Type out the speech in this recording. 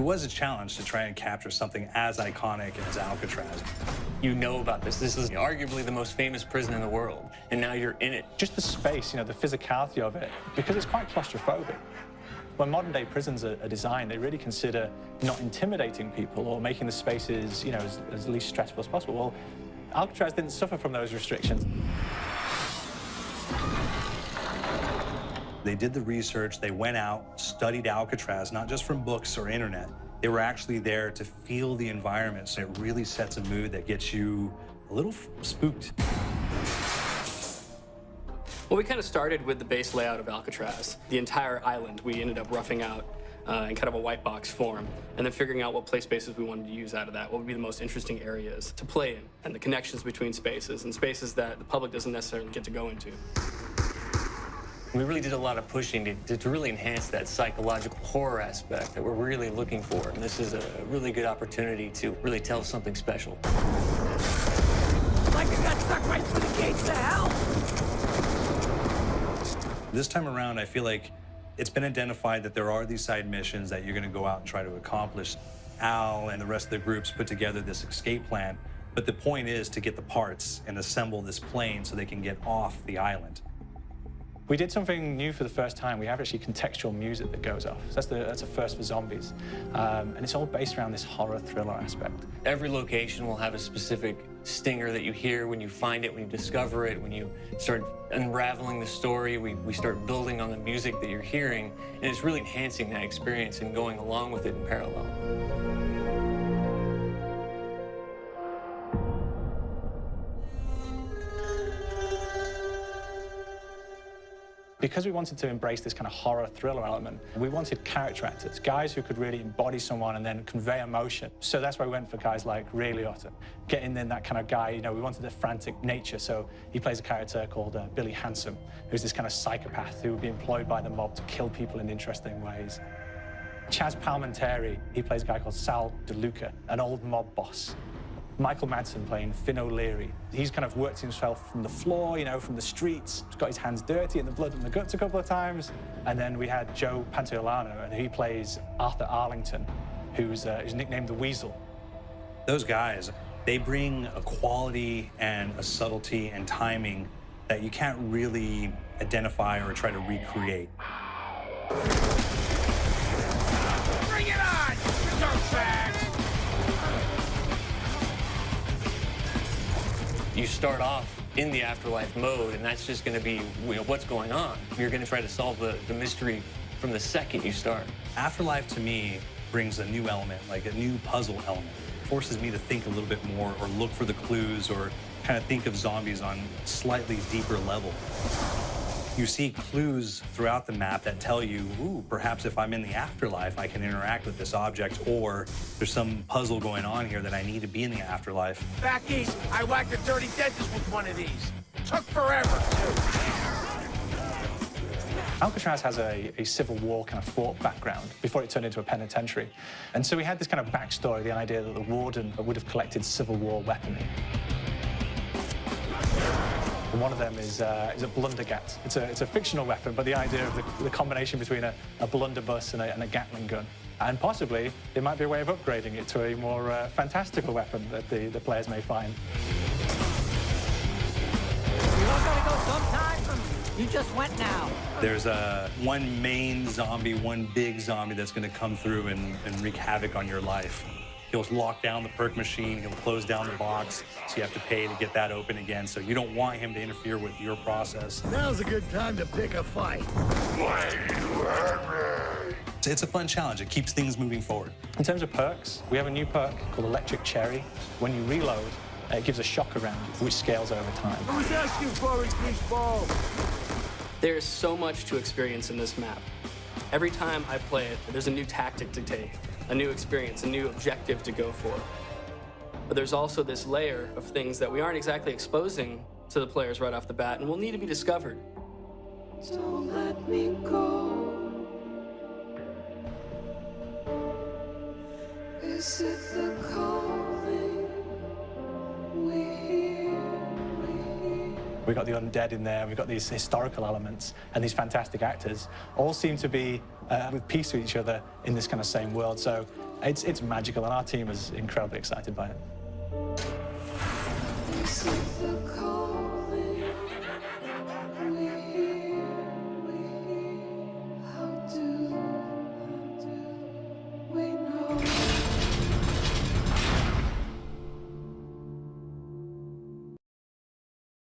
was a challenge to try and capture something as iconic as Alcatraz. You know about this. This is arguably the most famous prison in the world, and now you're in it. Just the space, you know, the physicality of it, because it's quite claustrophobic. When modern-day prisons are designed, they really consider not intimidating people or making the spaces, you know, as least stressful as possible. Well, Alcatraz didn't suffer from those restrictions. They did the research, they went out, studied Alcatraz, not just from books or internet. They were actually there to feel the environment, so it really sets a mood that gets you a little spooked. Well, we kind of started with the base layout of Alcatraz. The entire island we ended up roughing out in kind of a white box form, and then figuring out what play spaces we wanted to use out of that, what would be the most interesting areas to play in, and the connections between spaces, and spaces that the public doesn't necessarily get to go into. We really did a lot of pushing to really enhance that psychological horror aspect that we're really looking for. And this is a really good opportunity to really tell something special. Like I got stuck right through the gates of hell! This time around, I feel like it's been identified that there are these side missions that you're going to go out and try to accomplish. Al and the rest of the groups put together this escape plan, but the point is to get the parts and assemble this plane so they can get off the island. We did something new for the first time. We have actually contextual music that goes off. So that's a first for zombies. And it's all based around this horror thriller aspect. Every location will have a specific stinger that you hear when you find it, when you discover it, when you start unraveling the story, we start building on the music that you're hearing, and it's really enhancing that experience and going along with it in parallel. Because we wanted to embrace this kind of horror thriller element, we wanted character actors, guys who could really embody someone and then convey emotion. So that's why we went for guys like Ray Liotta, getting in that kind of guy. You know, we wanted a frantic nature, so he plays a character called Billy Handsome, who's this kind of psychopath who would be employed by the mob to kill people in interesting ways. Chaz Palminteri, he plays a guy called Sal DeLuca, an old mob boss. Michael Madsen playing Finn O'Leary. He's kind of worked himself from the floor, you know, from the streets. He's got his hands dirty in the blood and the guts a couple of times. And then we had Joe Pantoliano, and he plays Arthur Arlington, who's nicknamed the Weasel. Those guys, they bring a quality and a subtlety and timing that you can't really identify or try to recreate. Bring it on, you dirtbags! You start off in the afterlife mode, and that's just going to be, you know, what's going on. You're going to try to solve the mystery from the second you start. Afterlife, to me, brings a new element, like a new puzzle element. It forces me to think a little bit more or look for the clues or kind of think of zombies on a slightly deeper level. You see clues throughout the map that tell you, ooh, perhaps if I'm in the afterlife, I can interact with this object, or there's some puzzle going on here that I need to be in the afterlife. Back east, I whacked a dirty dentist with one of these. Took forever, too. Alcatraz has a Civil War kind of fort background before it turned into a penitentiary. And so we had this kind of backstory, the idea that the warden would have collected Civil War weaponry. And one of them is a blundergat. It's a fictional weapon, but the idea of the combination between a blunderbuss and a Gatling gun. And possibly, there might be a way of upgrading it to a more fantastical weapon that the players may find. You all gotta go sometime? You just went now. There's one main zombie, one big zombie that's going to come through and wreak havoc on your life. He'll lock down the perk machine, he'll close down the box, so you have to pay to get that open again. So you don't want him to interfere with your process. Now's a good time to pick a fight. It's a fun challenge. It keeps things moving forward. In terms of perks, we have a new perk called Electric Cherry. When you reload, it gives a shock around you, which scales over time. I was asking for it, greaseball. There's so much to experience in this map. Every time I play it, there's a new tactic to take, a new experience, a new objective to go for. But there's also this layer of things that we aren't exactly exposing to the players right off the bat and will need to be discovered. Don't let me go. Is it the calling we hear? We've got the undead in there, we've got these historical elements, and these fantastic actors all seem to be with peace with each other in this kind of same world. So it's magical, and our team is incredibly excited by it.